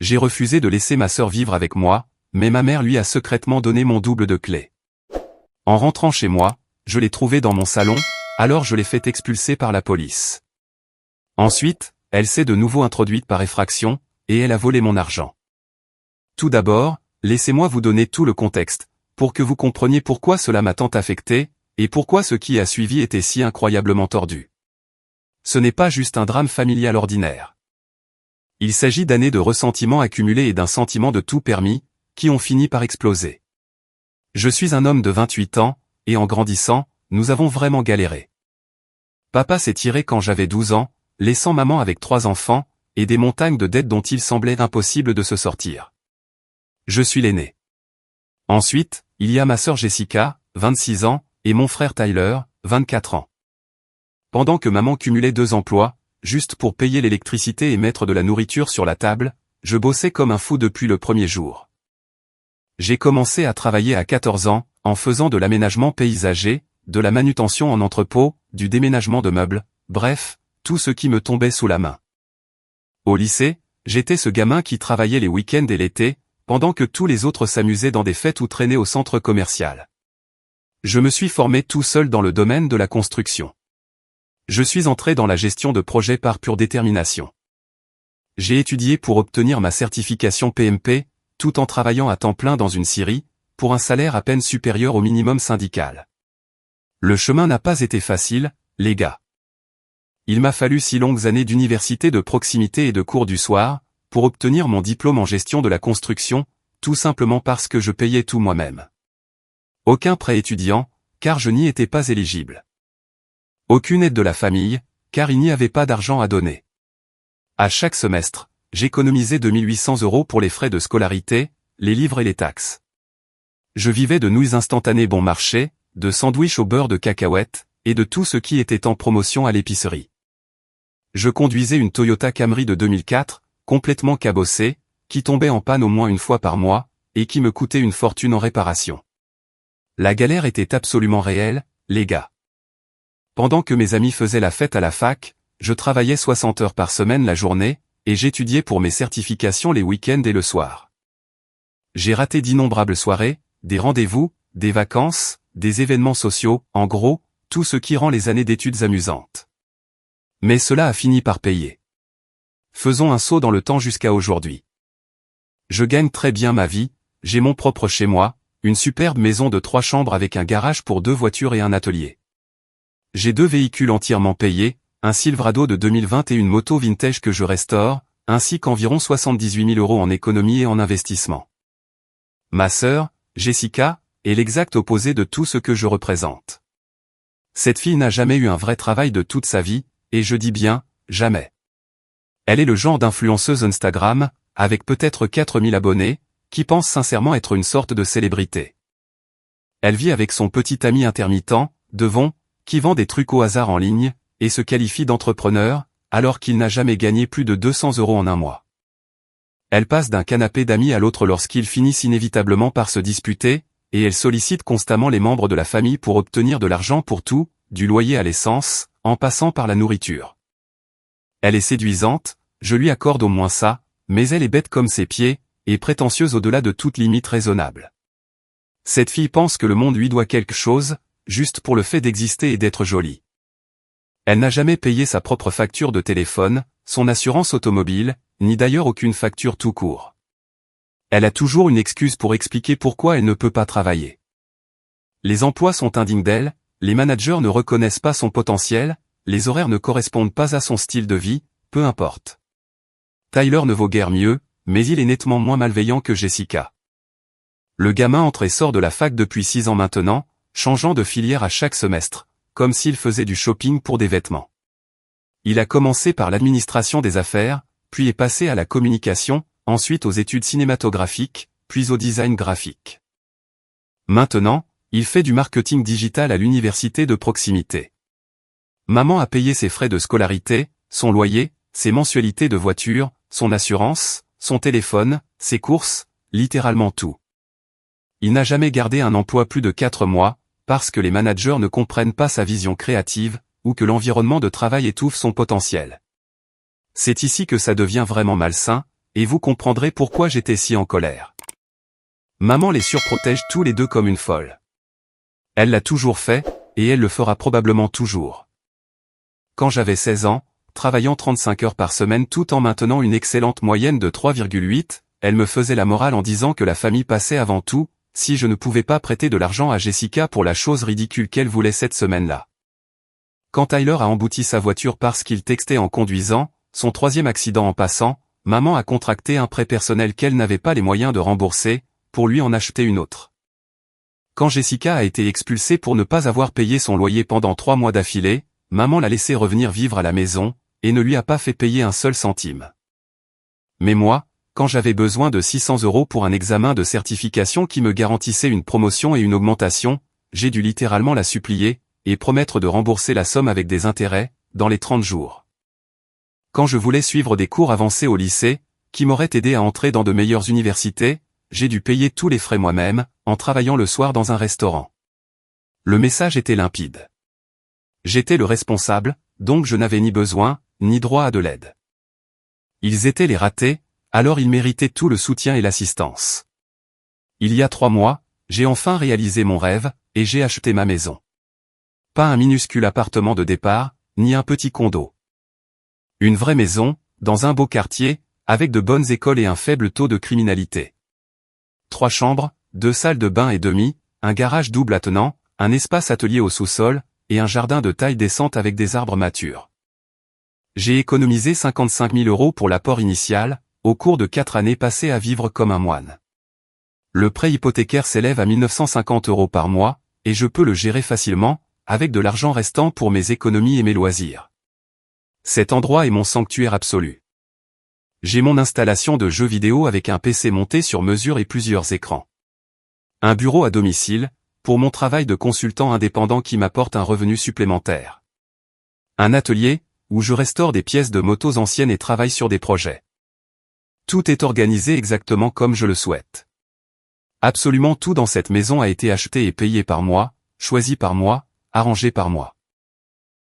J'ai refusé de laisser ma sœur vivre avec moi, mais ma mère lui a secrètement donné mon double de clés. En rentrant chez moi, je l'ai trouvée dans mon salon, alors je l'ai fait expulser par la police. Ensuite, elle s'est de nouveau introduite par effraction, et elle a volé mon argent. Tout d'abord, laissez-moi vous donner tout le contexte, pour que vous compreniez pourquoi cela m'a tant affecté, et pourquoi ce qui a suivi était si incroyablement tordu. Ce n'est pas juste un drame familial ordinaire. Il s'agit d'années de ressentiments accumulés et d'un sentiment de tout permis, qui ont fini par exploser. Je suis un homme de 28 ans, et en grandissant, nous avons vraiment galéré. Papa s'est tiré quand j'avais 12 ans, laissant maman avec 3 enfants, et des montagnes de dettes dont il semblait impossible de se sortir. Je suis l'aîné. Ensuite, il y a ma sœur Jessica, 26 ans, et mon frère Tyler, 24 ans. Pendant que maman cumulait 2 emplois, juste pour payer l'électricité et mettre de la nourriture sur la table, je bossais comme un fou depuis le premier jour. J'ai commencé à travailler à 14 ans, en faisant de l'aménagement paysager, de la manutention en entrepôt, du déménagement de meubles, bref, tout ce qui me tombait sous la main. Au lycée, j'étais ce gamin qui travaillait les week-ends et l'été, pendant que tous les autres s'amusaient dans des fêtes ou traînaient au centre commercial. Je me suis formé tout seul dans le domaine de la construction. Je suis entré dans la gestion de projets par pure détermination. J'ai étudié pour obtenir ma certification PMP, tout en travaillant à temps plein dans une scierie, pour un salaire à peine supérieur au minimum syndical. Le chemin n'a pas été facile, les gars. Il m'a fallu 6 longues années d'université de proximité et de cours du soir, pour obtenir mon diplôme en gestion de la construction, tout simplement parce que je payais tout moi-même. Aucun prêt étudiant, car je n'y étais pas éligible. Aucune aide de la famille, car il n'y avait pas d'argent à donner. À chaque semestre, j'économisais 2800 € pour les frais de scolarité, les livres et les taxes. Je vivais de nouilles instantanées bon marché, de sandwichs au beurre de cacahuètes, et de tout ce qui était en promotion à l'épicerie. Je conduisais une Toyota Camry de 2004, complètement cabossée, qui tombait en panne au moins une fois par mois, et qui me coûtait une fortune en réparation. La galère était absolument réelle, les gars. Pendant que mes amis faisaient la fête à la fac, je travaillais 60 heures par semaine la journée, et j'étudiais pour mes certifications les week-ends et le soir. J'ai raté d'innombrables soirées, des rendez-vous, des vacances, des événements sociaux, en gros, tout ce qui rend les années d'études amusantes. Mais cela a fini par payer. Faisons un saut dans le temps jusqu'à aujourd'hui. Je gagne très bien ma vie, j'ai mon propre chez moi, une superbe maison de 3 chambres avec un garage pour 2 voitures et un atelier. J'ai 2 véhicules entièrement payés, un Silverado de 2020 et une moto vintage que je restaure, ainsi qu'environ 78 000 € en économie et en investissement. Ma sœur, Jessica, est l'exact opposé de tout ce que je représente. Cette fille n'a jamais eu un vrai travail de toute sa vie, et je dis bien, jamais. Elle est le genre d'influenceuse Instagram, avec peut-être 4000 abonnés, qui pense sincèrement être une sorte de célébrité. Elle vit avec son petit ami intermittent, Devon, qui vend des trucs au hasard en ligne, et se qualifie d'entrepreneur, alors qu'il n'a jamais gagné plus de 200 € en un mois. Elle passe d'un canapé d'amis à l'autre lorsqu'ils finissent inévitablement par se disputer, et elle sollicite constamment les membres de la famille pour obtenir de l'argent pour tout, du loyer à l'essence, en passant par la nourriture. Elle est séduisante, je lui accorde au moins ça, mais elle est bête comme ses pieds, et prétentieuse au-delà de toute limite raisonnable. Cette fille pense que le monde lui doit quelque chose, juste pour le fait d'exister et d'être jolie. Elle n'a jamais payé sa propre facture de téléphone, son assurance automobile, ni d'ailleurs aucune facture tout court. Elle a toujours une excuse pour expliquer pourquoi elle ne peut pas travailler. Les emplois sont indignes d'elle, les managers ne reconnaissent pas son potentiel, les horaires ne correspondent pas à son style de vie, peu importe. Tyler ne vaut guère mieux, mais il est nettement moins malveillant que Jessica. Le gamin entre et sort de la fac depuis 6 ans maintenant, changeant de filière à chaque semestre, comme s'il faisait du shopping pour des vêtements. Il a commencé par l'administration des affaires, puis est passé à la communication, ensuite aux études cinématographiques, puis au design graphique. Maintenant, il fait du marketing digital à l'université de proximité. Maman a payé ses frais de scolarité, son loyer, ses mensualités de voiture, son assurance, son téléphone, ses courses, littéralement tout. Il n'a jamais gardé un emploi plus de 4 mois, parce que les managers ne comprennent pas sa vision créative, ou que l'environnement de travail étouffe son potentiel. C'est ici que ça devient vraiment malsain, et vous comprendrez pourquoi j'étais si en colère. Maman les surprotège tous les deux comme une folle. Elle l'a toujours fait, et elle le fera probablement toujours. Quand j'avais 16 ans, travaillant 35 heures par semaine tout en maintenant une excellente moyenne de 3,8, elle me faisait la morale en disant que la famille passait avant tout, si je ne pouvais pas prêter de l'argent à Jessica pour la chose ridicule qu'elle voulait cette semaine-là. Quand Tyler a embouti sa voiture parce qu'il textait en conduisant, son 3e accident en passant, maman a contracté un prêt personnel qu'elle n'avait pas les moyens de rembourser, pour lui en acheter une autre. Quand Jessica a été expulsée pour ne pas avoir payé son loyer pendant 3 mois d'affilée, maman l'a laissé revenir vivre à la maison, et ne lui a pas fait payer un seul centime. Mais moi, quand j'avais besoin de 600 € pour un examen de certification qui me garantissait une promotion et une augmentation, j'ai dû littéralement la supplier, et promettre de rembourser la somme avec des intérêts, dans les 30 jours. Quand je voulais suivre des cours avancés au lycée, qui m'auraient aidé à entrer dans de meilleures universités, j'ai dû payer tous les frais moi-même, en travaillant le soir dans un restaurant. Le message était limpide. J'étais le responsable, donc je n'avais ni besoin, ni droit à de l'aide. Ils étaient les ratés, alors ils méritaient tout le soutien et l'assistance. Il y a 3 mois, j'ai enfin réalisé mon rêve, et j'ai acheté ma maison. Pas un minuscule appartement de départ, ni un petit condo. Une vraie maison, dans un beau quartier, avec de bonnes écoles et un faible taux de criminalité. 3 chambres, 2 salles de bain et demi, un garage double attenant, un espace atelier au sous-sol, et un jardin de taille décente avec des arbres matures. J'ai économisé 55 000 € pour l'apport initial, au cours de 4 années passées à vivre comme un moine. Le prêt hypothécaire s'élève à 1 950 € par mois, et je peux le gérer facilement, avec de l'argent restant pour mes économies et mes loisirs. Cet endroit est mon sanctuaire absolu. J'ai mon installation de jeux vidéo avec un PC monté sur mesure et plusieurs écrans. Un bureau à domicile, pour mon travail de consultant indépendant qui m'apporte un revenu supplémentaire. Un atelier, où je restaure des pièces de motos anciennes et travaille sur des projets. Tout est organisé exactement comme je le souhaite. Absolument tout dans cette maison a été acheté et payé par moi, choisi par moi, arrangé par moi.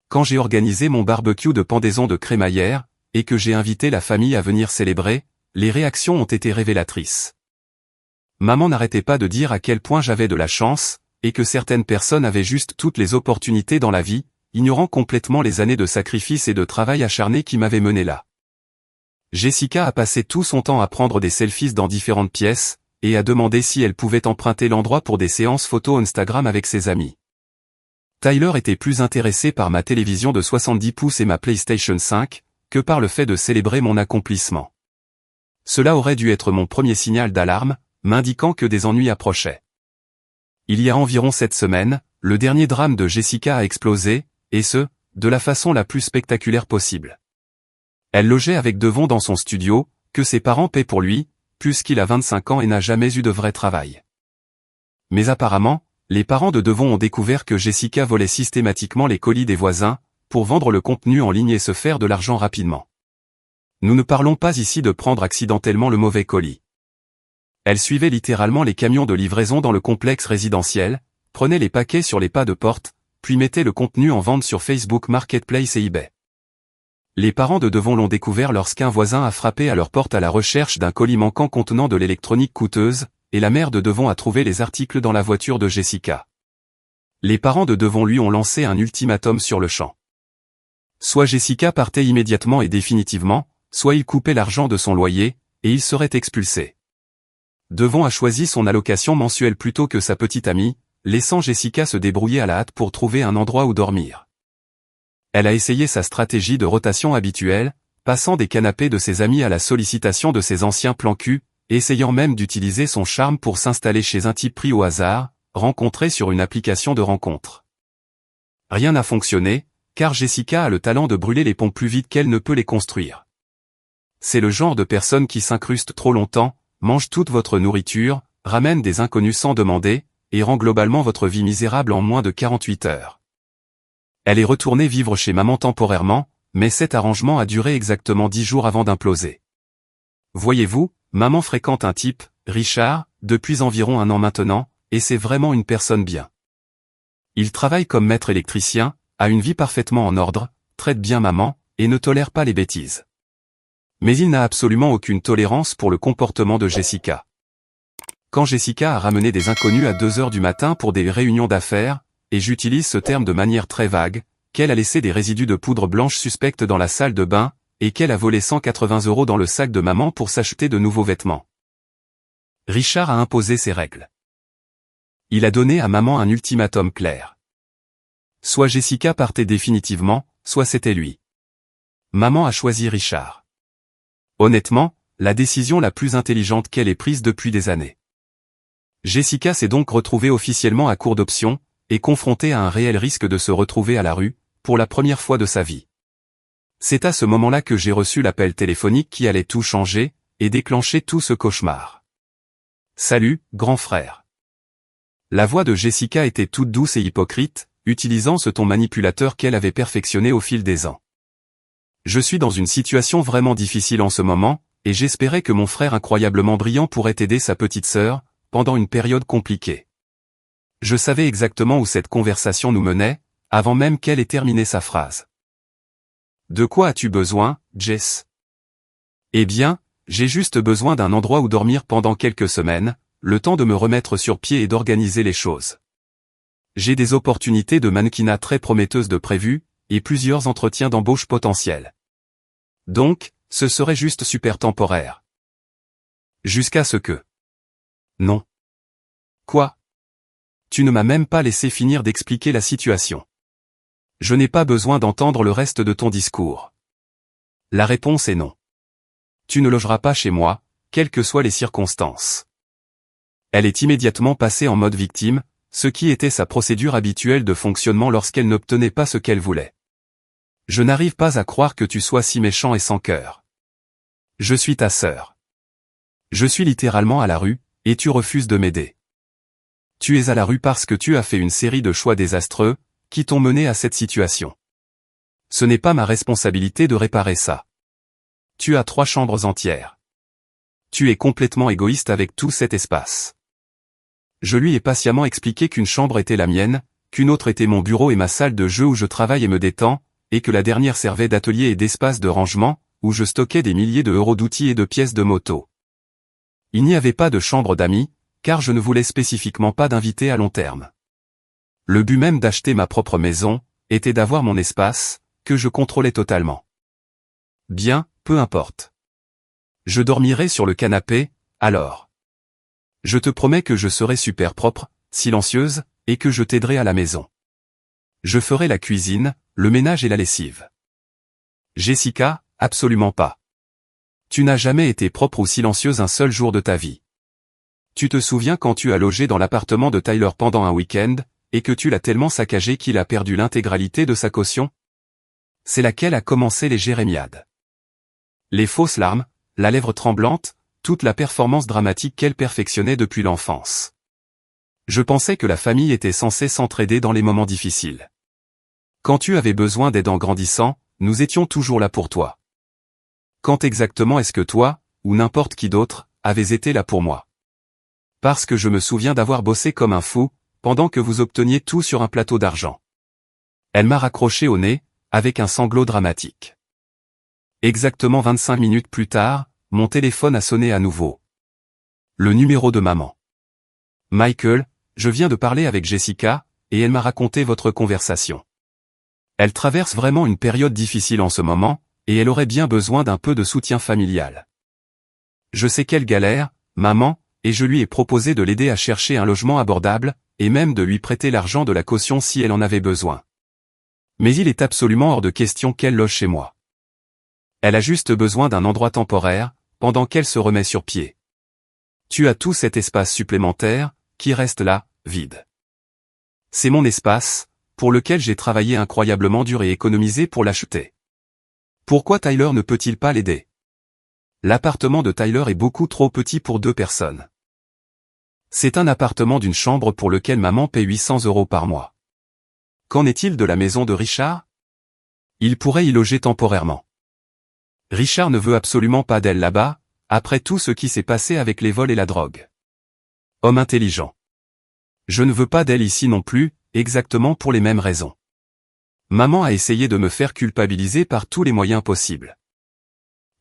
Quand j'ai organisé mon barbecue de pendaison de crémaillère, et que j'ai invité la famille à venir célébrer, les réactions ont été révélatrices. Maman n'arrêtait pas de dire à quel point j'avais de la chance, et que certaines personnes avaient juste toutes les opportunités dans la vie, ignorant complètement les années de sacrifice et de travail acharné qui m'avaient mené là. Jessica a passé tout son temps à prendre des selfies dans différentes pièces, et à demander si elle pouvait emprunter l'endroit pour des séances photos Instagram avec ses amis. Tyler était plus intéressé par ma télévision de 70 pouces et ma PlayStation 5, que par le fait de célébrer mon accomplissement. Cela aurait dû être mon premier signal d'alarme, m'indiquant que des ennuis approchaient. Il y a environ 7 semaines, le dernier drame de Jessica a explosé, et ce, de la façon la plus spectaculaire possible. Elle logeait avec Devon dans son studio, que ses parents paient pour lui, puisqu'il a 25 ans et n'a jamais eu de vrai travail. Mais apparemment, les parents de Devon ont découvert que Jessica volait systématiquement les colis des voisins, pour vendre le contenu en ligne et se faire de l'argent rapidement. Nous ne parlons pas ici de prendre accidentellement le mauvais colis. Elle suivait littéralement les camions de livraison dans le complexe résidentiel, prenait les paquets sur les pas de porte, puis mettait le contenu en vente sur Facebook Marketplace et eBay. Les parents de Devon l'ont découvert lorsqu'un voisin a frappé à leur porte à la recherche d'un colis manquant contenant de l'électronique coûteuse, et la mère de Devon a trouvé les articles dans la voiture de Jessica. Les parents de Devon lui ont lancé un ultimatum sur le champ. Soit Jessica partait immédiatement et définitivement, soit il coupait l'argent de son loyer, et il serait expulsé. Devon a choisi son allocation mensuelle plutôt que sa petite amie, laissant Jessica se débrouiller à la hâte pour trouver un endroit où dormir. Elle a essayé sa stratégie de rotation habituelle, passant des canapés de ses amis à la sollicitation de ses anciens plans cul, essayant même d'utiliser son charme pour s'installer chez un type pris au hasard, rencontré sur une application de rencontre. Rien n'a fonctionné, car Jessica a le talent de brûler les ponts plus vite qu'elle ne peut les construire. C'est le genre de personne qui s'incruste trop longtemps, mange toute votre nourriture, ramène des inconnus sans demander, et rend globalement votre vie misérable en moins de 48 heures. Elle est retournée vivre chez maman temporairement, mais cet arrangement a duré exactement 10 jours avant d'imploser. Voyez-vous, maman fréquente un type, Richard, depuis environ 1 an maintenant, et c'est vraiment une personne bien. Il travaille comme maître électricien, a une vie parfaitement en ordre, traite bien maman, et ne tolère pas les bêtises. Mais il n'a absolument aucune tolérance pour le comportement de Jessica. Quand Jessica a ramené des inconnus à 2 heures du matin pour des réunions d'affaires, et j'utilise ce terme de manière très vague, qu'elle a laissé des résidus de poudre blanche suspecte dans la salle de bain, et qu'elle a volé 180 € dans le sac de maman pour s'acheter de nouveaux vêtements. Richard a imposé ses règles. Il a donné à maman un ultimatum clair. Soit Jessica partait définitivement, soit c'était lui. Maman a choisi Richard. Honnêtement, la décision la plus intelligente qu'elle ait prise depuis des années. Jessica s'est donc retrouvée officiellement à court d'options, et confrontée à un réel risque de se retrouver à la rue, pour la première fois de sa vie. C'est à ce moment-là que j'ai reçu l'appel téléphonique qui allait tout changer, et déclencher tout ce cauchemar. Salut, grand frère. La voix de Jessica était toute douce et hypocrite, utilisant ce ton manipulateur qu'elle avait perfectionné au fil des ans. Je suis dans une situation vraiment difficile en ce moment, et j'espérais que mon frère incroyablement brillant pourrait aider sa petite sœur, pendant une période compliquée. Je savais exactement où cette conversation nous menait, avant même qu'elle ait terminé sa phrase. De quoi as-tu besoin, Jess? Eh bien, j'ai juste besoin d'un endroit où dormir pendant quelques semaines, le temps de me remettre sur pied et d'organiser les choses. J'ai des opportunités de mannequinat très prometteuses de prévues, et plusieurs entretiens d'embauche potentiels. Donc, ce serait juste super temporaire. Jusqu'à ce que... Non. Quoi? Tu ne m'as même pas laissé finir d'expliquer la situation. Je n'ai pas besoin d'entendre le reste de ton discours. La réponse est non. Tu ne logeras pas chez moi, quelles que soient les circonstances. Elle est immédiatement passée en mode victime, ce qui était sa procédure habituelle de fonctionnement lorsqu'elle n'obtenait pas ce qu'elle voulait. Je n'arrive pas à croire que tu sois si méchant et sans cœur. Je suis ta sœur. Je suis littéralement à la rue, et tu refuses de m'aider. Tu es à la rue parce que tu as fait une série de choix désastreux, qui t'ont mené à cette situation. Ce n'est pas ma responsabilité de réparer ça. Tu as 3 chambres entières. Tu es complètement égoïste avec tout cet espace. Je lui ai patiemment expliqué qu'une chambre était la mienne, qu'une autre était mon bureau et ma salle de jeu où je travaille et me détends, et que la dernière servait d'atelier et d'espace de rangement, où je stockais des milliers d'euros d'outils et de pièces de moto. Il n'y avait pas de chambre d'amis, car je ne voulais spécifiquement pas d'invités à long terme. Le but même d'acheter ma propre maison, était d'avoir mon espace, que je contrôlais totalement. Bien, peu importe. Je dormirai sur le canapé, alors. Je te promets que je serai super propre, silencieuse, et que je t'aiderai à la maison. Je ferai la cuisine, le ménage et la lessive. Jessica, absolument pas. Tu n'as jamais été propre ou silencieuse un seul jour de ta vie. Tu te souviens quand tu as logé dans l'appartement de Tyler pendant un week-end, et que tu l'as tellement saccagé qu'il a perdu l'intégralité de sa caution? C'est là qu'elle a commencé les jérémiades. Les fausses larmes, la lèvre tremblante, toute la performance dramatique qu'elle perfectionnait depuis l'enfance. Je pensais que la famille était censée s'entraider dans les moments difficiles. Quand tu avais besoin d'aide en grandissant, nous étions toujours là pour toi. Quand exactement est-ce que toi, ou n'importe qui d'autre, avez été là pour moi? Parce que je me souviens d'avoir bossé comme un fou, pendant que vous obteniez tout sur un plateau d'argent. Elle m'a raccroché au nez, avec un sanglot dramatique. Exactement 25 minutes plus tard, mon téléphone a sonné à nouveau. Le numéro de maman. Michael, je viens de parler avec Jessica, et elle m'a raconté votre conversation. Elle traverse vraiment une période difficile en ce moment, et elle aurait bien besoin d'un peu de soutien familial. Je sais qu'elle galère, maman, et je lui ai proposé de l'aider à chercher un logement abordable, et même de lui prêter l'argent de la caution si elle en avait besoin. Mais il est absolument hors de question qu'elle loge chez moi. Elle a juste besoin d'un endroit temporaire, pendant qu'elle se remet sur pied. Tu as tout cet espace supplémentaire, qui reste là, vide. C'est mon espace, pour lequel j'ai travaillé incroyablement dur et économisé pour l'acheter. Pourquoi Tyler ne peut-il pas l'aider? L'appartement de Tyler est beaucoup trop petit pour 2 personnes. C'est un appartement d'une chambre pour lequel maman paie 800 € par mois. Qu'en est-il de la maison de Richard? Il pourrait y loger temporairement. Richard ne veut absolument pas d'elle là-bas, après tout ce qui s'est passé avec les vols et la drogue. Homme intelligent. Je ne veux pas d'elle ici non plus, exactement pour les mêmes raisons. Maman a essayé de me faire culpabiliser par tous les moyens possibles.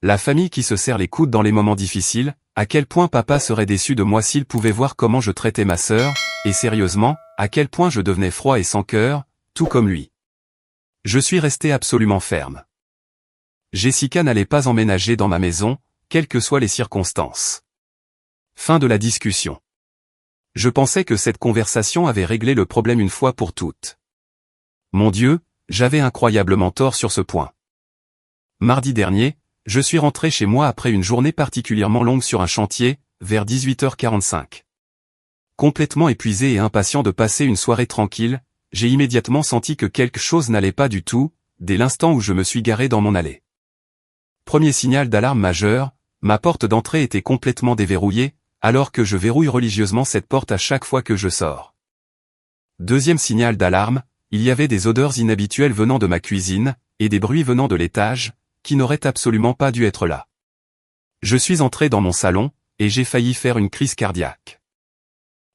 La famille qui se serre les coudes dans les moments difficiles, à quel point papa serait déçu de moi s'il pouvait voir comment je traitais ma sœur, et sérieusement, à quel point je devenais froid et sans cœur, tout comme lui. Je suis resté absolument ferme. Jessica n'allait pas emménager dans ma maison, quelles que soient les circonstances. Fin de la discussion. Je pensais que cette conversation avait réglé le problème une fois pour toutes. Mon Dieu, j'avais incroyablement tort sur ce point. Mardi dernier, je suis rentré chez moi après une journée particulièrement longue sur un chantier, vers 18h45. Complètement épuisé et impatient de passer une soirée tranquille, j'ai immédiatement senti que quelque chose n'allait pas du tout, dès l'instant où je me suis garé dans mon allée. Premier signal d'alarme majeur, ma porte d'entrée était complètement déverrouillée, alors que je verrouille religieusement cette porte à chaque fois que je sors. Deuxième signal d'alarme, il y avait des odeurs inhabituelles venant de ma cuisine, et des bruits venant de l'étage, qui n'auraient absolument pas dû être là. Je suis entré dans mon salon, et j'ai failli faire une crise cardiaque.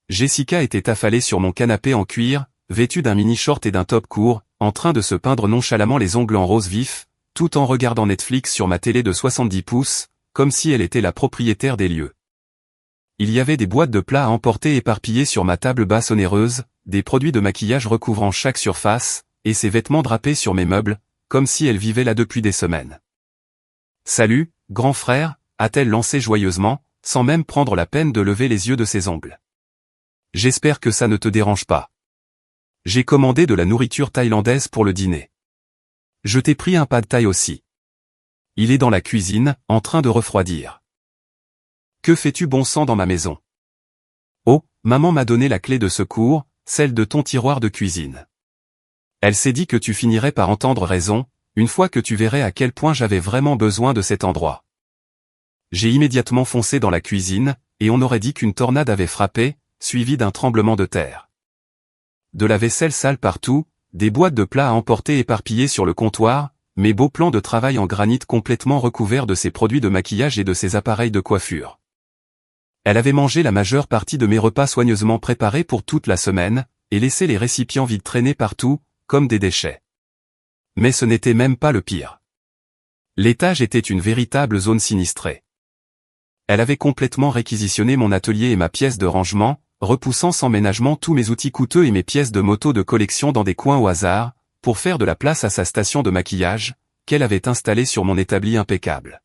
Jessica était affalée sur mon canapé en cuir, vêtue d'un mini-short et d'un top court, en train de se peindre nonchalamment les ongles en rose vif, tout en regardant Netflix sur ma télé de 70 pouces, comme si elle était la propriétaire des lieux. Il y avait des boîtes de plats à emporter éparpillées sur ma table basse onéreuse, des produits de maquillage recouvrant chaque surface, et ses vêtements drapés sur mes meubles, comme si elle vivait là depuis des semaines. « Salut, grand frère », a-t-elle lancé joyeusement, sans même prendre la peine de lever les yeux de ses ongles. « J'espère que ça ne te dérange pas. J'ai commandé de la nourriture thaïlandaise pour le dîner. Je t'ai pris un pad thaï aussi. Il est dans la cuisine, en train de refroidir. Que fais-tu bon sang dans ma maison? Oh, maman m'a donné la clé de secours, celle de ton tiroir de cuisine. Elle s'est dit que tu finirais par entendre raison, une fois que tu verrais à quel point j'avais vraiment besoin de cet endroit. J'ai immédiatement foncé dans la cuisine, et on aurait dit qu'une tornade avait frappé, suivi d'un tremblement de terre. De la vaisselle sale partout, des boîtes de plats à emporter éparpillées sur le comptoir, mes beaux plans de travail en granit complètement recouverts de ses produits de maquillage et de ses appareils de coiffure. Elle avait mangé la majeure partie de mes repas soigneusement préparés pour toute la semaine, et laissé les récipients vides traîner partout, comme des déchets. Mais ce n'était même pas le pire. L'étage était une véritable zone sinistrée. Elle avait complètement réquisitionné mon atelier et ma pièce de rangement, repoussant sans ménagement tous mes outils coûteux et mes pièces de moto de collection dans des coins au hasard, pour faire de la place à sa station de maquillage, qu'elle avait installée sur mon établi impeccable.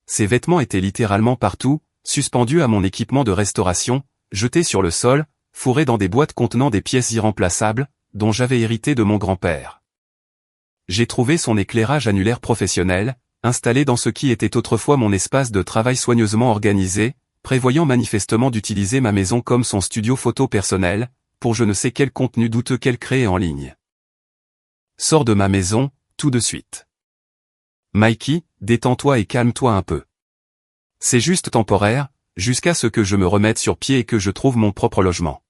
Ses vêtements étaient littéralement partout, suspendus à mon équipement de restauration, jetés sur le sol, fourrés dans des boîtes contenant des pièces irremplaçables, dont j'avais hérité de mon grand-père. J'ai trouvé son éclairage annulaire professionnel, installé dans ce qui était autrefois mon espace de travail soigneusement organisé, prévoyant manifestement d'utiliser ma maison comme son studio photo personnel, pour je ne sais quel contenu douteux qu'elle créait en ligne. Sors de ma maison, tout de suite. Mikey, détends-toi et calme-toi un peu. C'est juste temporaire, jusqu'à ce que je me remette sur pied et que je trouve mon propre logement.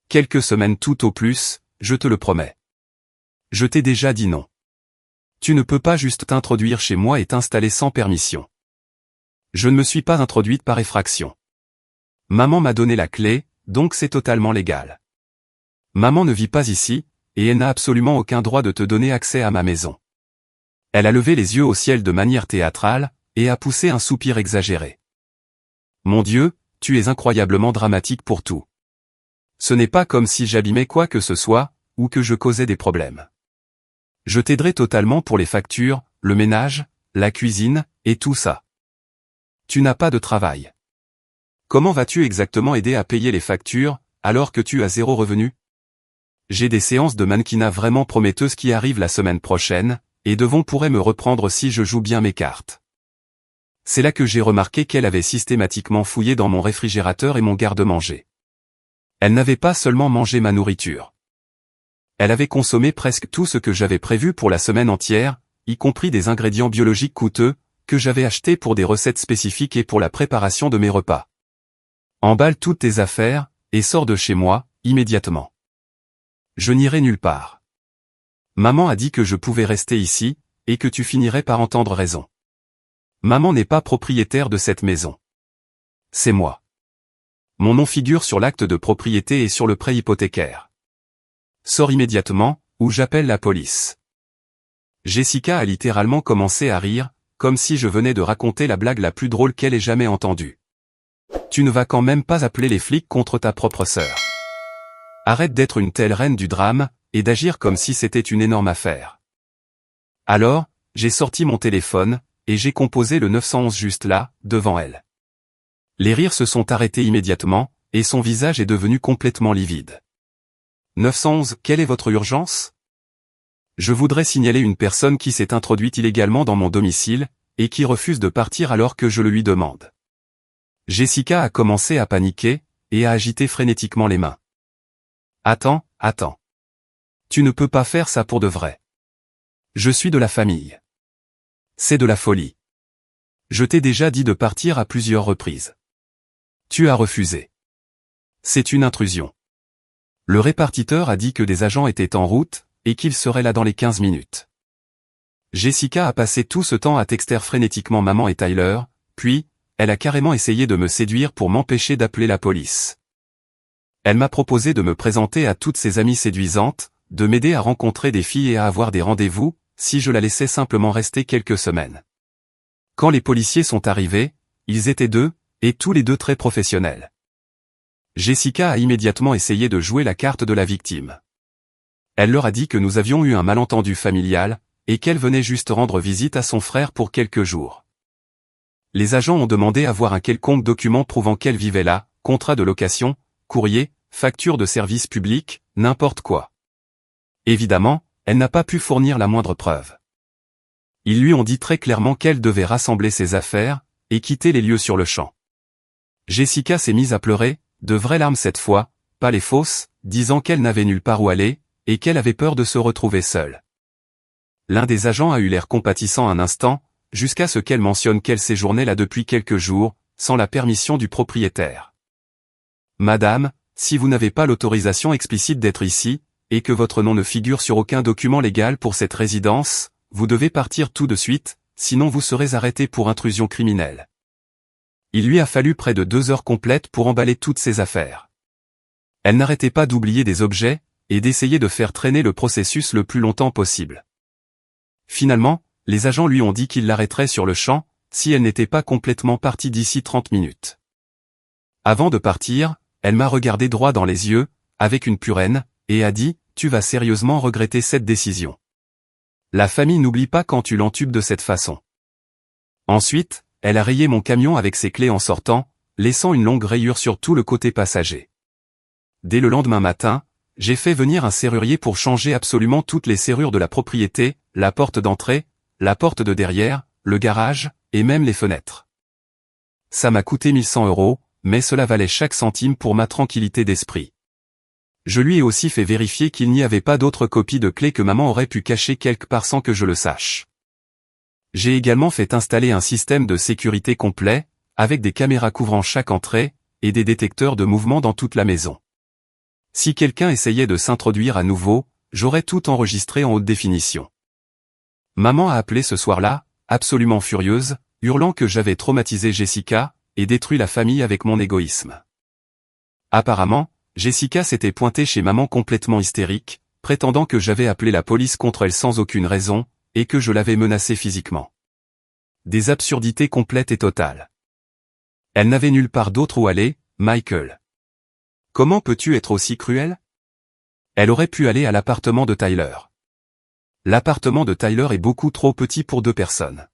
Quelques semaines tout au plus, je te le promets. Je t'ai déjà dit non. Tu ne peux pas juste t'introduire chez moi et t'installer sans permission. Je ne me suis pas introduite par effraction. Maman m'a donné la clé, donc c'est totalement légal. Maman ne vit pas ici, et elle n'a absolument aucun droit de te donner accès à ma maison. Elle a levé les yeux au ciel de manière théâtrale, et a poussé un soupir exagéré. Mon Dieu, tu es incroyablement dramatique pour tout. Ce n'est pas comme si j'abîmais quoi que ce soit, ou que je causais des problèmes. Je t'aiderai totalement pour les factures, le ménage, la cuisine, et tout ça. Tu n'as pas de travail. Comment vas-tu exactement aider à payer les factures, alors que tu as zéro revenu? J'ai des séances de mannequinat vraiment prometteuses qui arrivent la semaine prochaine, et Devon pourrait me reprendre si je joue bien mes cartes. C'est là que j'ai remarqué qu'elle avait systématiquement fouillé dans mon réfrigérateur et mon garde-manger. Elle n'avait pas seulement mangé ma nourriture. Elle avait consommé presque tout ce que j'avais prévu pour la semaine entière, y compris des ingrédients biologiques coûteux, que j'avais achetés pour des recettes spécifiques et pour la préparation de mes repas. Emballe toutes tes affaires, et sors de chez moi, immédiatement. Je n'irai nulle part. Maman a dit que je pouvais rester ici, et que tu finirais par entendre raison. Maman n'est pas propriétaire de cette maison. C'est moi. Mon nom figure sur l'acte de propriété et sur le prêt hypothécaire. Sors immédiatement, ou j'appelle la police. Jessica a littéralement commencé à rire, comme si je venais de raconter la blague la plus drôle qu'elle ait jamais entendue. Tu ne vas quand même pas appeler les flics contre ta propre sœur. Arrête d'être une telle reine du drame, et d'agir comme si c'était une énorme affaire. Alors, j'ai sorti mon téléphone, et j'ai composé le 911 juste là, devant elle. Les rires se sont arrêtés immédiatement, et son visage est devenu complètement livide. 911, quelle est votre urgence? Je voudrais signaler une personne qui s'est introduite illégalement dans mon domicile, et qui refuse de partir alors que je le lui demande. Jessica a commencé à paniquer, et à agiter frénétiquement les mains. Attends. Tu ne peux pas faire ça pour de vrai. Je suis de la famille. C'est de la folie. Je t'ai déjà dit de partir à plusieurs reprises. Tu as refusé. C'est une intrusion. Le répartiteur a dit que des agents étaient en route, et qu'ils seraient là dans les 15 minutes. Jessica a passé tout ce temps à texter frénétiquement maman et Tyler, puis, elle a carrément essayé de me séduire pour m'empêcher d'appeler la police. Elle m'a proposé de me présenter à toutes ses amies séduisantes, de m'aider à rencontrer des filles et à avoir des rendez-vous, si je la laissais simplement rester quelques semaines. Quand les policiers sont arrivés, ils étaient deux, et tous les deux très professionnels. Jessica a immédiatement essayé de jouer la carte de la victime. Elle leur a dit que nous avions eu un malentendu familial, et qu'elle venait juste rendre visite à son frère pour quelques jours. Les agents ont demandé à voir un quelconque document prouvant qu'elle vivait là, contrat de location, courrier, facture de service public, n'importe quoi. Évidemment, elle n'a pas pu fournir la moindre preuve. Ils lui ont dit très clairement qu'elle devait rassembler ses affaires, et quitter les lieux sur le champ. Jessica s'est mise à pleurer, de vraies larmes cette fois, pas les fausses, disant qu'elle n'avait nulle part où aller, et qu'elle avait peur de se retrouver seule. L'un des agents a eu l'air compatissant un instant, jusqu'à ce qu'elle mentionne qu'elle séjournait là depuis quelques jours, sans la permission du propriétaire. Madame, si vous n'avez pas l'autorisation explicite d'être ici, et que votre nom ne figure sur aucun document légal pour cette résidence, vous devez partir tout de suite, sinon vous serez arrêté pour intrusion criminelle. Il lui a fallu près de 2 heures complètes pour emballer toutes ses affaires. Elle n'arrêtait pas d'oublier des objets, et d'essayer de faire traîner le processus le plus longtemps possible. Finalement, les agents lui ont dit qu'ils l'arrêteraient sur le champ, si elle n'était pas complètement partie d'ici 30 minutes. Avant de partir, elle m'a regardé droit dans les yeux, avec une pure haine, et a dit, « Tu vas sérieusement regretter cette décision. La famille n'oublie pas quand tu l'entubes de cette façon. » Ensuite, elle a rayé mon camion avec ses clés en sortant, laissant une longue rayure sur tout le côté passager. Dès le lendemain matin, j'ai fait venir un serrurier pour changer absolument toutes les serrures de la propriété, la porte d'entrée, la porte de derrière, le garage, et même les fenêtres. Ça m'a coûté 1100 €, mais cela valait chaque centime pour ma tranquillité d'esprit. Je lui ai aussi fait vérifier qu'il n'y avait pas d'autres copies de clés que maman aurait pu cacher quelque part sans que je le sache. J'ai également fait installer un système de sécurité complet, avec des caméras couvrant chaque entrée, et des détecteurs de mouvement dans toute la maison. Si quelqu'un essayait de s'introduire à nouveau, j'aurais tout enregistré en haute définition. Maman a appelé ce soir-là, absolument furieuse, hurlant que j'avais traumatisé Jessica, et détruit la famille avec mon égoïsme. Apparemment, Jessica s'était pointée chez maman complètement hystérique, prétendant que j'avais appelé la police contre elle sans aucune raison, et que je l'avais menacée physiquement. Des absurdités complètes et totales. Elle n'avait nulle part d'autre où aller, Michael. Comment peux-tu être aussi cruel? Elle aurait pu aller à l'appartement de Tyler. L'appartement de Tyler est beaucoup trop petit pour 2 personnes.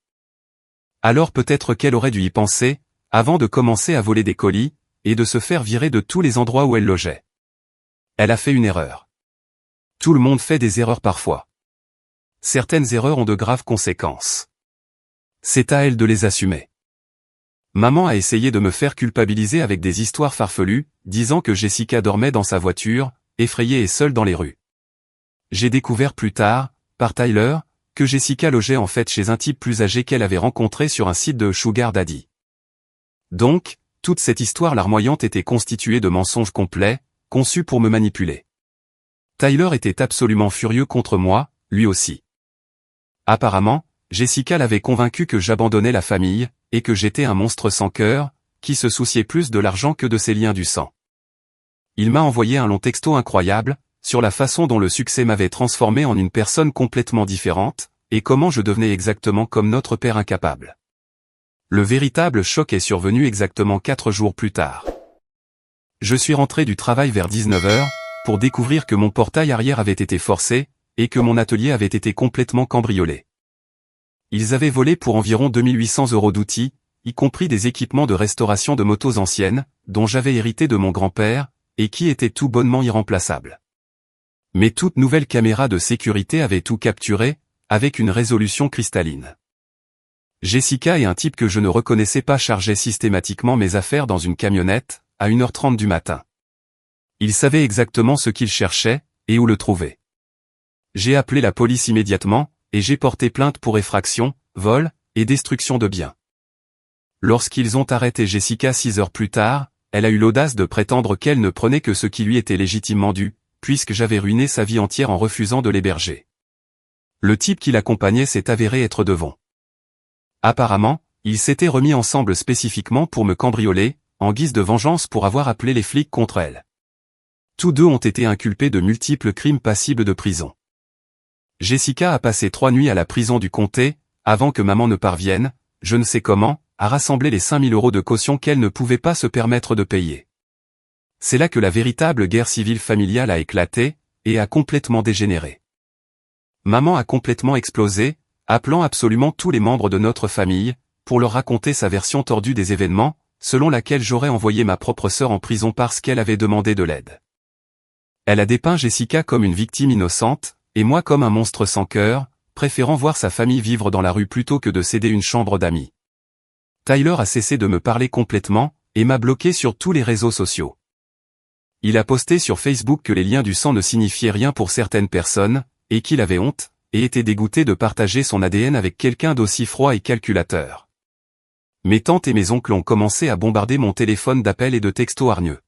Alors peut-être qu'elle aurait dû y penser, avant de commencer à voler des colis, et de se faire virer de tous les endroits où elle logeait. Elle a fait une erreur. Tout le monde fait des erreurs parfois. Certaines erreurs ont de graves conséquences. C'est à elle de les assumer. Maman a essayé de me faire culpabiliser avec des histoires farfelues, disant que Jessica dormait dans sa voiture, effrayée et seule dans les rues. J'ai découvert plus tard, par Tyler, que Jessica logeait en fait chez un type plus âgé qu'elle avait rencontré sur un site de Sugar Daddy. Donc, toute cette histoire larmoyante était constituée de mensonges complets, conçus pour me manipuler. Tyler était absolument furieux contre moi, lui aussi. Apparemment, Jessica l'avait convaincu que j'abandonnais la famille, et que j'étais un monstre sans cœur, qui se souciait plus de l'argent que de ses liens du sang. Il m'a envoyé un long texto incroyable, sur la façon dont le succès m'avait transformé en une personne complètement différente, et comment je devenais exactement comme notre père incapable. Le véritable choc est survenu exactement 4 jours plus tard. Je suis rentré du travail vers 19 h, pour découvrir que mon portail arrière avait été forcé, et que mon atelier avait été complètement cambriolé. Ils avaient volé pour environ 2800 € d'outils, y compris des équipements de restauration de motos anciennes, dont j'avais hérité de mon grand-père, et qui étaient tout bonnement irremplaçables. Mais toute nouvelle caméra de sécurité avait tout capturé, avec une résolution cristalline. Jessica et un type que je ne reconnaissais pas chargeaient systématiquement mes affaires dans une camionnette, à 1 h 30 du matin. Ils savaient exactement ce qu'ils cherchaient, et où le trouver. J'ai appelé la police immédiatement, et j'ai porté plainte pour effraction, vol, et destruction de biens. Lorsqu'ils ont arrêté Jessica 6 heures plus tard, elle a eu l'audace de prétendre qu'elle ne prenait que ce qui lui était légitimement dû, puisque j'avais ruiné sa vie entière en refusant de l'héberger. Le type qui l'accompagnait s'est avéré être devant. Apparemment, ils s'étaient remis ensemble spécifiquement pour me cambrioler, en guise de vengeance pour avoir appelé les flics contre elle. Tous deux ont été inculpés de multiples crimes passibles de prison. Jessica a passé 3 nuits à la prison du comté, avant que maman ne parvienne, je ne sais comment, à rassembler les 5000 € de caution qu'elle ne pouvait pas se permettre de payer. C'est là que la véritable guerre civile familiale a éclaté, et a complètement dégénéré. Maman a complètement explosé, appelant absolument tous les membres de notre famille, pour leur raconter sa version tordue des événements, selon laquelle j'aurais envoyé ma propre sœur en prison parce qu'elle avait demandé de l'aide. Elle a dépeint Jessica comme une victime innocente, et moi comme un monstre sans cœur, préférant voir sa famille vivre dans la rue plutôt que de céder une chambre d'amis. Tyler a cessé de me parler complètement, et m'a bloqué sur tous les réseaux sociaux. Il a posté sur Facebook que les liens du sang ne signifiaient rien pour certaines personnes, et qu'il avait honte, et était dégoûté de partager son ADN avec quelqu'un d'aussi froid et calculateur. Mes tantes et mes oncles ont commencé à bombarder mon téléphone d'appels et de textos hargneux.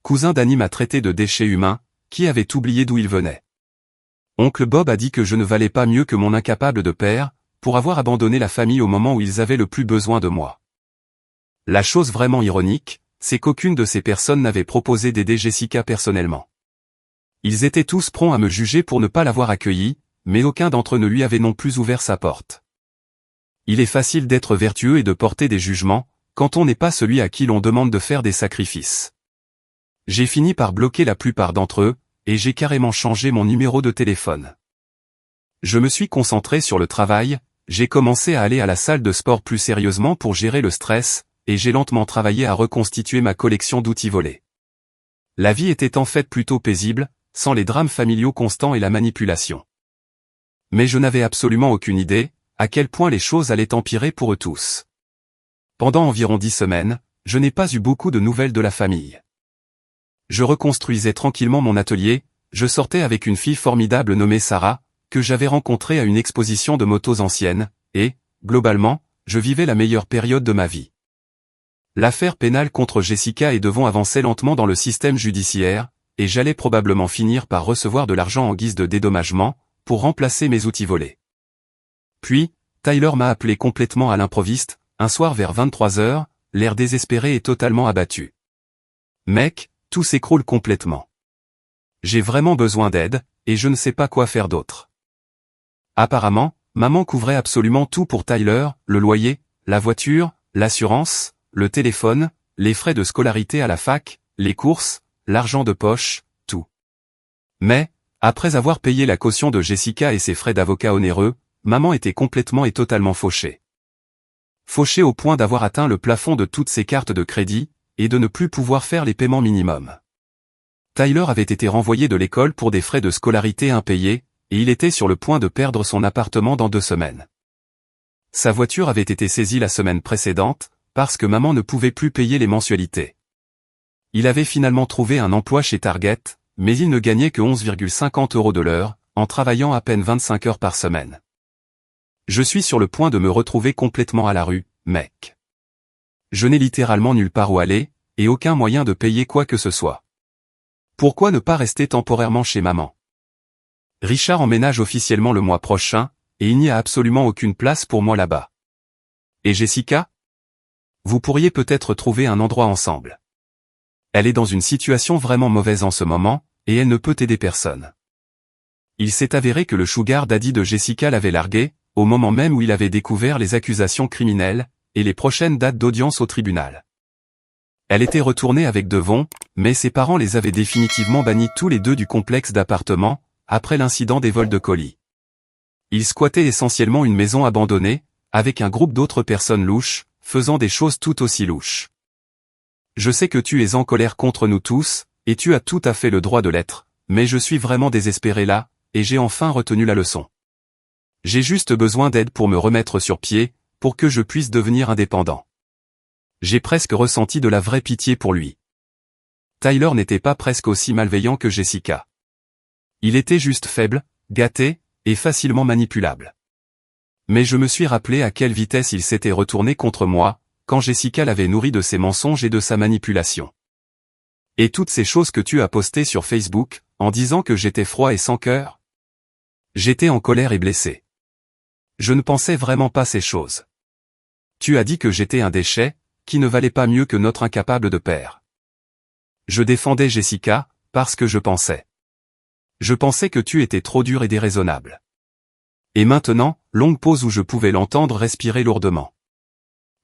Cousin Danny m'a traité de déchet humain, qui avait oublié d'où il venait. Oncle Bob a dit que je ne valais pas mieux que mon incapable de père, pour avoir abandonné la famille au moment où ils avaient le plus besoin de moi. La chose vraiment ironique, c'est qu'aucune de ces personnes n'avait proposé d'aider Jessica personnellement. Ils étaient tous prompts à me juger pour ne pas l'avoir accueillie, mais aucun d'entre eux ne lui avait non plus ouvert sa porte. Il est facile d'être vertueux et de porter des jugements, quand on n'est pas celui à qui l'on demande de faire des sacrifices. J'ai fini par bloquer la plupart d'entre eux, et j'ai carrément changé mon numéro de téléphone. Je me suis concentré sur le travail, j'ai commencé à aller à la salle de sport plus sérieusement pour gérer le stress, et j'ai lentement travaillé à reconstituer ma collection d'outils volés. La vie était en fait plutôt paisible, sans les drames familiaux constants et la manipulation. Mais je n'avais absolument aucune idée, à quel point les choses allaient empirer pour eux tous. Pendant environ 10 semaines, je n'ai pas eu beaucoup de nouvelles de la famille. Je reconstruisais tranquillement mon atelier, je sortais avec une fille formidable nommée Sarah, que j'avais rencontrée à une exposition de motos anciennes, et, globalement, je vivais la meilleure période de ma vie. L'affaire pénale contre Jessica et Devon avançait lentement dans le système judiciaire, et j'allais probablement finir par recevoir de l'argent en guise de dédommagement, pour remplacer mes outils volés. Puis, Tyler m'a appelé complètement à l'improviste, un soir vers 23 h, l'air désespéré et totalement abattu. Mec, tout s'écroule complètement. J'ai vraiment besoin d'aide, et je ne sais pas quoi faire d'autre. Apparemment, maman couvrait absolument tout pour Tyler, le loyer, la voiture, l'assurance, le téléphone, les frais de scolarité à la fac, les courses, l'argent de poche, tout. Mais, après avoir payé la caution de Jessica et ses frais d'avocat onéreux, maman était complètement et totalement fauchée. Fauchée au point d'avoir atteint le plafond de toutes ses cartes de crédit, et de ne plus pouvoir faire les paiements minimums. Tyler avait été renvoyé de l'école pour des frais de scolarité impayés, et il était sur le point de perdre son appartement dans 2 semaines. Sa voiture avait été saisie la semaine précédente, parce que maman ne pouvait plus payer les mensualités. Il avait finalement trouvé un emploi chez Target, mais il ne gagnait que 11,50 € de l'heure, en travaillant à peine 25 heures par semaine. Je suis sur le point de me retrouver complètement à la rue, mec. Je n'ai littéralement nulle part où aller, et aucun moyen de payer quoi que ce soit. Pourquoi ne pas rester temporairement chez maman? Richard emménage officiellement le mois prochain, et il n'y a absolument aucune place pour moi là-bas. Et Jessica? Vous pourriez peut-être trouver un endroit ensemble. Elle est dans une situation vraiment mauvaise en ce moment, et elle ne peut aider personne. Il s'est avéré que le sugar daddy de Jessica l'avait larguée, au moment même où il avait découvert les accusations criminelles, et les prochaines dates d'audience au tribunal. Elle était retournée avec Devon, mais ses parents les avaient définitivement bannis tous les deux du complexe d'appartements, après l'incident des vols de colis. Ils squattaient essentiellement une maison abandonnée, avec un groupe d'autres personnes louches, faisant des choses tout aussi louches. Je sais que tu es en colère contre nous tous, et tu as tout à fait le droit de l'être, mais je suis vraiment désespéré là, et j'ai enfin retenu la leçon. J'ai juste besoin d'aide pour me remettre sur pied, pour que je puisse devenir indépendant. J'ai presque ressenti de la vraie pitié pour lui. Tyler n'était pas presque aussi malveillant que Jessica. Il était juste faible, gâté, et facilement manipulable. Mais je me suis rappelé à quelle vitesse il s'était retourné contre moi, quand Jessica l'avait nourri de ses mensonges et de sa manipulation. Et toutes ces choses que tu as postées sur Facebook, en disant que j'étais froid et sans cœur. J'étais en colère et blessé. Je ne pensais vraiment pas ces choses. Tu as dit que j'étais un déchet, qui ne valait pas mieux que notre incapable de père. Je défendais Jessica, parce que je pensais. Je pensais que tu étais trop dur et déraisonnable. Et maintenant, longue pause où je pouvais l'entendre respirer lourdement.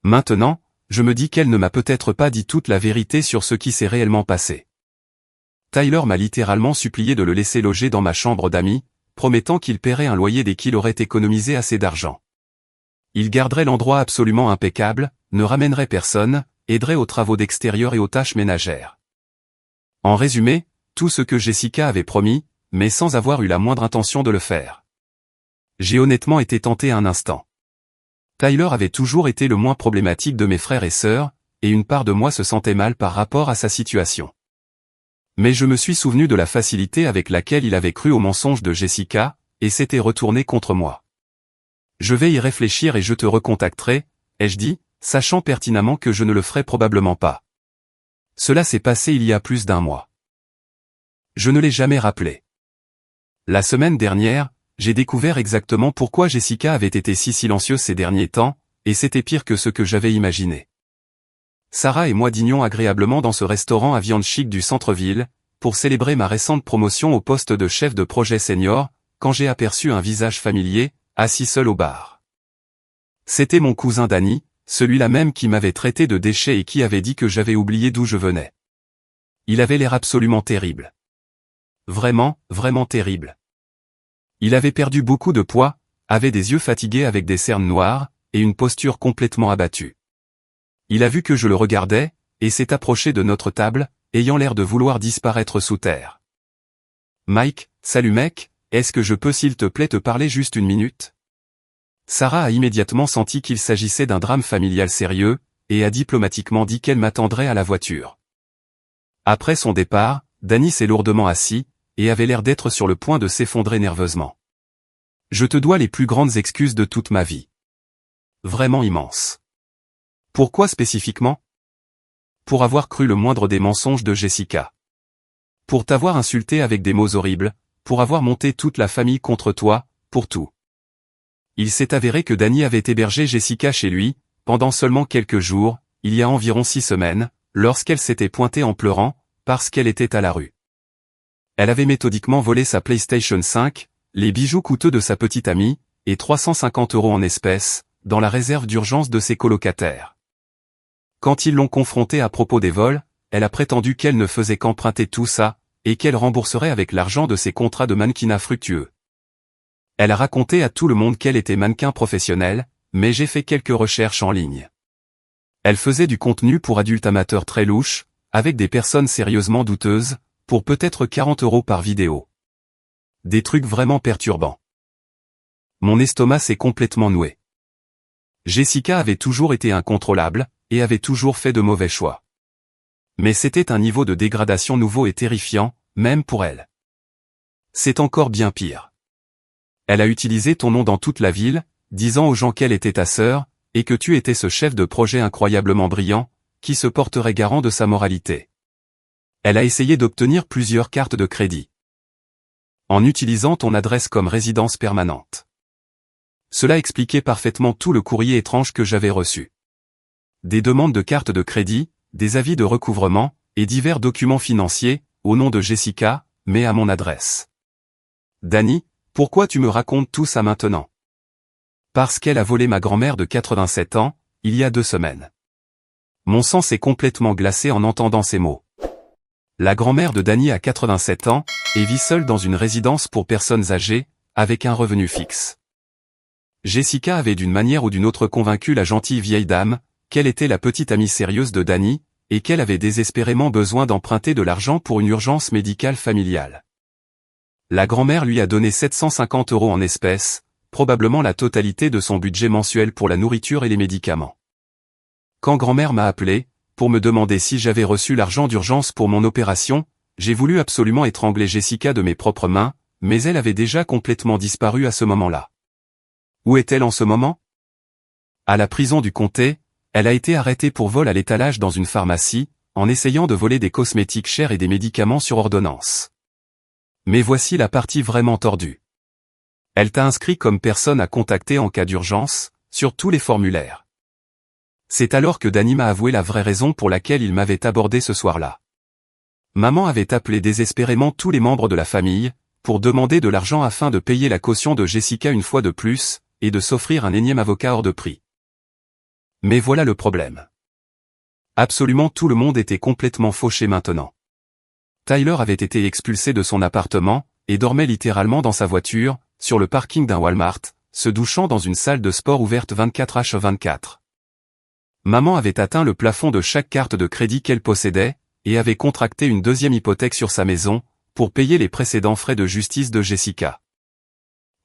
Maintenant, je me dis qu'elle ne m'a peut-être pas dit toute la vérité sur ce qui s'est réellement passé. Tyler m'a littéralement supplié de le laisser loger dans ma chambre d'amis, promettant qu'il paierait un loyer dès qu'il aurait économisé assez d'argent. Il garderait l'endroit absolument impeccable, ne ramènerait personne, aiderait aux travaux d'extérieur et aux tâches ménagères. En résumé, tout ce que Jessica avait promis, mais sans avoir eu la moindre intention de le faire. J'ai honnêtement été tenté un instant. Tyler avait toujours été le moins problématique de mes frères et sœurs, et une part de moi se sentait mal par rapport à sa situation. Mais je me suis souvenu de la facilité avec laquelle il avait cru aux mensonges de Jessica, et s'était retourné contre moi. Je vais y réfléchir et je te recontacterai, ai-je dit, sachant pertinemment que je ne le ferai probablement pas. Cela s'est passé il y a plus d'un mois. Je ne l'ai jamais rappelé. La semaine dernière, j'ai découvert exactement pourquoi Jessica avait été si silencieuse ces derniers temps, et c'était pire que ce que j'avais imaginé. Sarah et moi dînions agréablement dans ce restaurant à viande chic du centre-ville, pour célébrer ma récente promotion au poste de chef de projet senior, quand j'ai aperçu un visage familier, assis seul au bar. C'était mon cousin Danny, celui-là même qui m'avait traité de déchet et qui avait dit que j'avais oublié d'où je venais. Il avait l'air absolument terrible. Vraiment, vraiment terrible. Il avait perdu beaucoup de poids, avait des yeux fatigués avec des cernes noires, et une posture complètement abattue. Il a vu que je le regardais, et s'est approché de notre table, ayant l'air de vouloir disparaître sous terre. « Mike, salut mec, est-ce que je peux s'il te plaît te parler juste une minute ?» Sarah a immédiatement senti qu'il s'agissait d'un drame familial sérieux, et a diplomatiquement dit qu'elle m'attendrait à la voiture. Après son départ, Danny s'est lourdement assis, et avait l'air d'être sur le point de s'effondrer nerveusement. « Je te dois les plus grandes excuses de toute ma vie. Vraiment immense. » Pourquoi spécifiquement ? Pour avoir cru le moindre des mensonges de Jessica. Pour t'avoir insulté avec des mots horribles, pour avoir monté toute la famille contre toi, pour tout. Il s'est avéré que Danny avait hébergé Jessica chez lui, pendant seulement quelques jours, il y a environ 6 semaines, lorsqu'elle s'était pointée en pleurant, parce qu'elle était à la rue. Elle avait méthodiquement volé sa PlayStation 5, les bijoux coûteux de sa petite amie, et 350 € en espèces, dans la réserve d'urgence de ses colocataires. Quand ils l'ont confrontée à propos des vols, elle a prétendu qu'elle ne faisait qu'emprunter tout ça, et qu'elle rembourserait avec l'argent de ses contrats de mannequinat fructueux. Elle a raconté à tout le monde qu'elle était mannequin professionnel, mais j'ai fait quelques recherches en ligne. Elle faisait du contenu pour adultes amateurs très louches, avec des personnes sérieusement douteuses, pour peut-être 40 € par vidéo. Des trucs vraiment perturbants. Mon estomac s'est complètement noué. Jessica avait toujours été incontrôlable, et avait toujours fait de mauvais choix. Mais c'était un niveau de dégradation nouveau et terrifiant, même pour elle. C'est encore bien pire. Elle a utilisé ton nom dans toute la ville, disant aux gens qu'elle était ta sœur, et que tu étais ce chef de projet incroyablement brillant, qui se porterait garant de sa moralité. Elle a essayé d'obtenir plusieurs cartes de crédit. En utilisant ton adresse comme résidence permanente. Cela expliquait parfaitement tout le courrier étrange que j'avais reçu. Des demandes de cartes de crédit, des avis de recouvrement, et divers documents financiers, au nom de Jessica, mais à mon adresse. Dani, pourquoi tu me racontes tout ça maintenant? Parce qu'elle a volé ma grand-mère de 87 ans, il y a 2 semaines. Mon sang s'est complètement glacé en entendant ces mots. La grand-mère de Dani a 87 ans, et vit seule dans une résidence pour personnes âgées, avec un revenu fixe. Jessica avait d'une manière ou d'une autre convaincu la gentille vieille dame, qu'elle était la petite amie sérieuse de Dani, et qu'elle avait désespérément besoin d'emprunter de l'argent pour une urgence médicale familiale. La grand-mère lui a donné 750 € en espèces, probablement la totalité de son budget mensuel pour la nourriture et les médicaments. Quand grand-mère m'a appelé, pour me demander si j'avais reçu l'argent d'urgence pour mon opération, j'ai voulu absolument étrangler Jessica de mes propres mains, mais elle avait déjà complètement disparu à ce moment-là. Où est-elle en ce moment? À la prison du comté, elle a été arrêtée pour vol à l'étalage dans une pharmacie, en essayant de voler des cosmétiques chers et des médicaments sur ordonnance. Mais voici la partie vraiment tordue. Elle t'a inscrit comme personne à contacter en cas d'urgence, sur tous les formulaires. C'est alors que Dani m'a avoué la vraie raison pour laquelle il m'avait abordé ce soir-là. Maman avait appelé désespérément tous les membres de la famille, pour demander de l'argent afin de payer la caution de Jessica une fois de plus, et de s'offrir un énième avocat hors de prix. Mais voilà le problème. Absolument tout le monde était complètement fauché maintenant. Tyler avait été expulsé de son appartement, et dormait littéralement dans sa voiture, sur le parking d'un Walmart, se douchant dans une salle de sport ouverte 24h24. Maman avait atteint le plafond de chaque carte de crédit qu'elle possédait, et avait contracté une deuxième hypothèque sur sa maison, pour payer les précédents frais de justice de Jessica.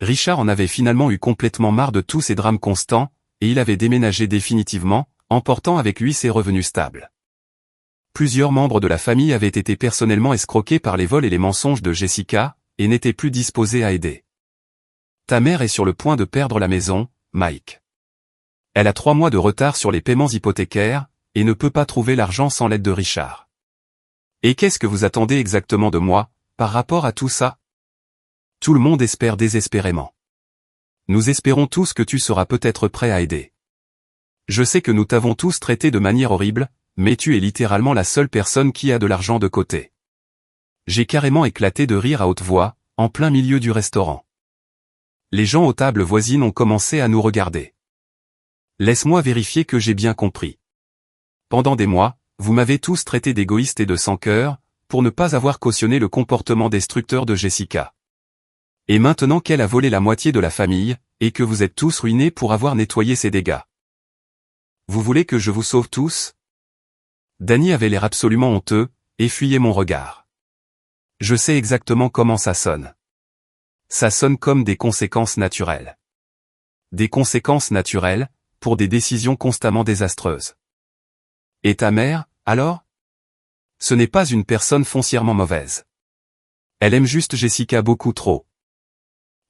Richard en avait finalement eu complètement marre de tous ces drames constants, et il avait déménagé définitivement, emportant avec lui ses revenus stables. Plusieurs membres de la famille avaient été personnellement escroqués par les vols et les mensonges de Jessica, et n'étaient plus disposés à aider. Ta mère est sur le point de perdre la maison, Mike. Elle a 3 mois de retard sur les paiements hypothécaires, et ne peut pas trouver l'argent sans l'aide de Richard. Et qu'est-ce que vous attendez exactement de moi, par rapport à tout ça? Tout le monde espère désespérément. Nous espérons tous que tu seras peut-être prêt à aider. Je sais que nous t'avons tous traité de manière horrible, mais tu es littéralement la seule personne qui a de l'argent de côté. J'ai carrément éclaté de rire à haute voix, en plein milieu du restaurant. Les gens aux tables voisines ont commencé à nous regarder. Laisse-moi vérifier que j'ai bien compris. Pendant des mois, vous m'avez tous traité d'égoïste et de sans-cœur, pour ne pas avoir cautionné le comportement destructeur de Jessica. Et maintenant qu'elle a volé la moitié de la famille, et que vous êtes tous ruinés pour avoir nettoyé ses dégâts. Vous voulez que je vous sauve tous? Dani avait l'air absolument honteux, et fuyait mon regard. Je sais exactement comment ça sonne. Ça sonne comme des conséquences naturelles. Des conséquences naturelles, pour des décisions constamment désastreuses. Et ta mère, alors? Ce n'est pas une personne foncièrement mauvaise. Elle aime juste Jessica beaucoup trop.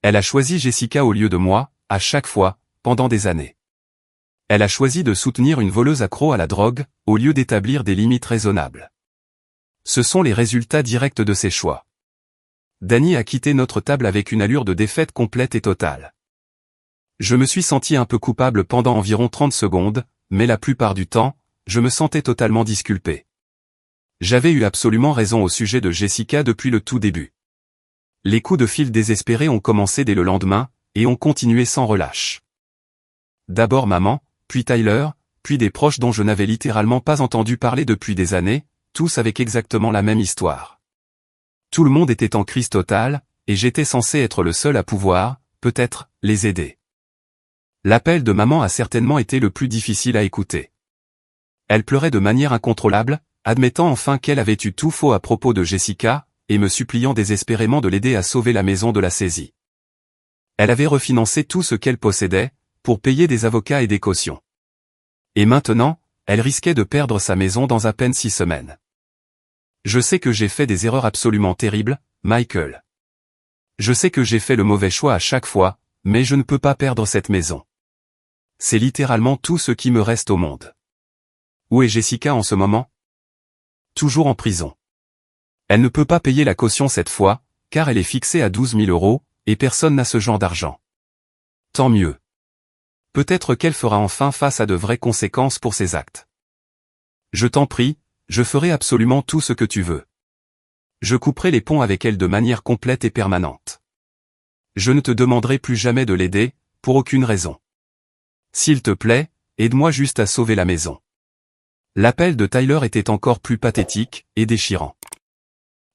Elle a choisi Jessica au lieu de moi, à chaque fois, pendant des années. Elle a choisi de soutenir une voleuse accro à la drogue, au lieu d'établir des limites raisonnables. Ce sont les résultats directs de ses choix. Dani a quitté notre table avec une allure de défaite complète et totale. Je me suis senti un peu coupable pendant environ 30 secondes, mais la plupart du temps, je me sentais totalement disculpé. J'avais eu absolument raison au sujet de Jessica depuis le tout début. Les coups de fil désespérés ont commencé dès le lendemain, et ont continué sans relâche. D'abord maman, puis Tyler, puis des proches dont je n'avais littéralement pas entendu parler depuis des années, tous avec exactement la même histoire. Tout le monde était en crise totale, et j'étais censé être le seul à pouvoir, peut-être, les aider. L'appel de maman a certainement été le plus difficile à écouter. Elle pleurait de manière incontrôlable, admettant enfin qu'elle avait eu tout faux à propos de Jessica, et me suppliant désespérément de l'aider à sauver la maison de la saisie. Elle avait refinancé tout ce qu'elle possédait, pour payer des avocats et des cautions. Et maintenant, elle risquait de perdre sa maison dans à peine 6 semaines. Je sais que j'ai fait des erreurs absolument terribles, Michael. Je sais que j'ai fait le mauvais choix à chaque fois, mais je ne peux pas perdre cette maison. C'est littéralement tout ce qui me reste au monde. Où est Jessica en ce moment? Toujours en prison. Elle ne peut pas payer la caution cette fois, car elle est fixée à 12 000 €, et personne n'a ce genre d'argent. Tant mieux. Peut-être qu'elle fera enfin face à de vraies conséquences pour ses actes. Je t'en prie, je ferai absolument tout ce que tu veux. Je couperai les ponts avec elle de manière complète et permanente. Je ne te demanderai plus jamais de l'aider, pour aucune raison. S'il te plaît, aide-moi juste à sauver la maison. L'appel de Tyler était encore plus pathétique et déchirant.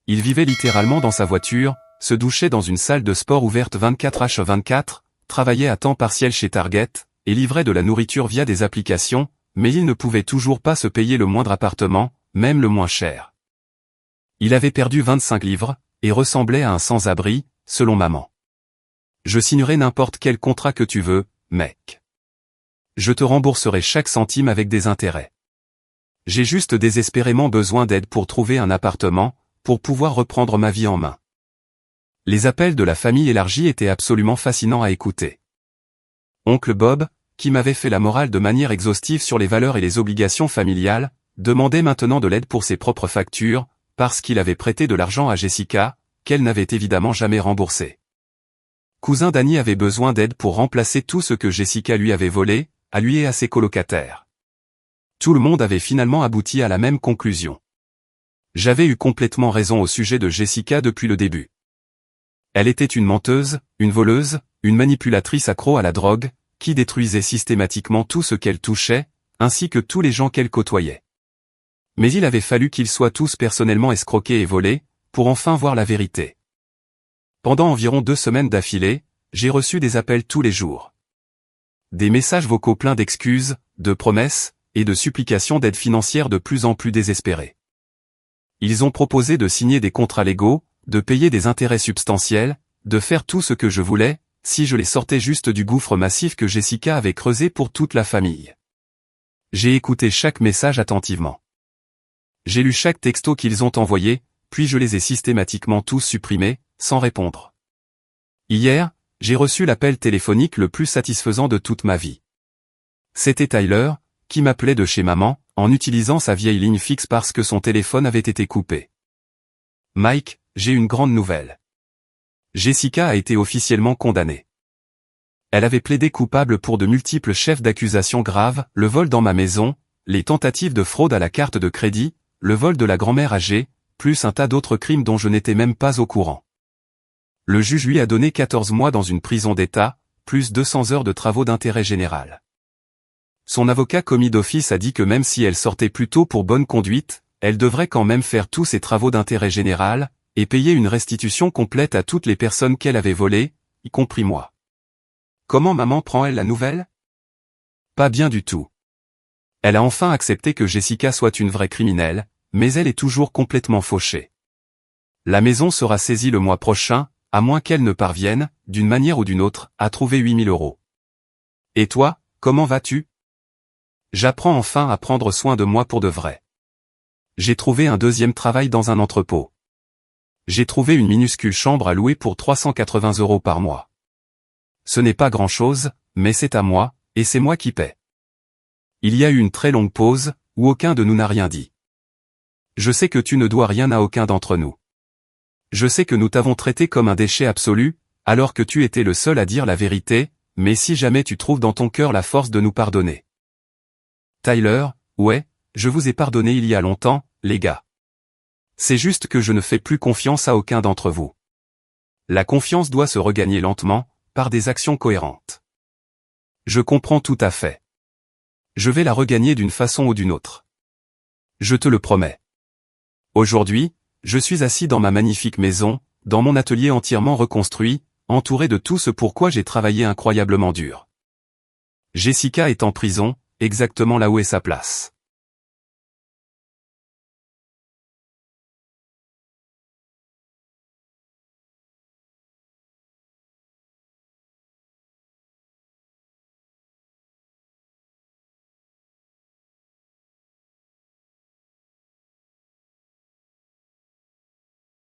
Il vivait littéralement dans sa voiture, se douchait dans une salle de sport ouverte 24h24, travaillait à temps partiel chez Target, et livrait de la nourriture via des applications, mais il ne pouvait toujours pas se payer le moindre appartement, même le moins cher. Il avait perdu 25 livres, et ressemblait à un sans-abri, selon maman. Je signerai n'importe quel contrat que tu veux, mec. Je te rembourserai chaque centime avec des intérêts. J'ai juste désespérément besoin d'aide pour trouver un appartement, pour pouvoir reprendre ma vie en main. Les appels de la famille élargie étaient absolument fascinants à écouter. Oncle Bob, qui m'avait fait la morale de manière exhaustive sur les valeurs et les obligations familiales, demandait maintenant de l'aide pour ses propres factures, parce qu'il avait prêté de l'argent à Jessica, qu'elle n'avait évidemment jamais remboursé. Cousin Danny avait besoin d'aide pour remplacer tout ce que Jessica lui avait volé, à lui et à ses colocataires. Tout le monde avait finalement abouti à la même conclusion. J'avais eu complètement raison au sujet de Jessica depuis le début. Elle était une menteuse, une voleuse, une manipulatrice accro à la drogue, qui détruisait systématiquement tout ce qu'elle touchait, ainsi que tous les gens qu'elle côtoyait. Mais il avait fallu qu'ils soient tous personnellement escroqués et volés, pour enfin voir la vérité. Pendant environ 2 semaines d'affilée, j'ai reçu des appels tous les jours. Des messages vocaux pleins d'excuses, de promesses, et de supplications d'aide financière de plus en plus désespérées. Ils ont proposé de signer des contrats légaux, de payer des intérêts substantiels, de faire tout ce que je voulais, si je les sortais juste du gouffre massif que Jessica avait creusé pour toute la famille. J'ai écouté chaque message attentivement. J'ai lu chaque texto qu'ils ont envoyé, puis je les ai systématiquement tous supprimés, sans répondre. Hier, j'ai reçu l'appel téléphonique le plus satisfaisant de toute ma vie. C'était Tyler, qui m'appelait de chez maman, en utilisant sa vieille ligne fixe parce que son téléphone avait été coupé. Mike, j'ai une grande nouvelle. Jessica a été officiellement condamnée. Elle avait plaidé coupable pour de multiples chefs d'accusation graves, le vol dans ma maison, les tentatives de fraude à la carte de crédit, le vol de la grand-mère âgée, plus un tas d'autres crimes dont je n'étais même pas au courant. Le juge lui a donné 14 mois dans une prison d'État, plus 200 heures de travaux d'intérêt général. Son avocat commis d'office a dit que même si elle sortait plus tôt pour bonne conduite, elle devrait quand même faire tous ses travaux d'intérêt général, et payer une restitution complète à toutes les personnes qu'elle avait volées, y compris moi. Comment maman prend-elle la nouvelle? Pas bien du tout. Elle a enfin accepté que Jessica soit une vraie criminelle, mais elle est toujours complètement fauchée. La maison sera saisie le mois prochain, à moins qu'elle ne parvienne, d'une manière ou d'une autre, à trouver 8 000 €. Et toi, comment vas-tu? J'apprends enfin à prendre soin de moi pour de vrai. J'ai trouvé un deuxième travail dans un entrepôt. J'ai trouvé une minuscule chambre à louer pour 380 € par mois. Ce n'est pas grand-chose, mais c'est à moi, et c'est moi qui paie. Il y a eu une très longue pause, où aucun de nous n'a rien dit. Je sais que tu ne dois rien à aucun d'entre nous. Je sais que nous t'avons traité comme un déchet absolu, alors que tu étais le seul à dire la vérité, mais si jamais tu trouves dans ton cœur la force de nous pardonner. Tyler, ouais, je vous ai pardonné il y a longtemps, les gars. C'est juste que je ne fais plus confiance à aucun d'entre vous. La confiance doit se regagner lentement, par des actions cohérentes. Je comprends tout à fait. Je vais la regagner d'une façon ou d'une autre. Je te le promets. Aujourd'hui, je suis assis dans ma magnifique maison, dans mon atelier entièrement reconstruit, entouré de tout ce pourquoi j'ai travaillé incroyablement dur. Jessica est en prison, exactement là où est sa place.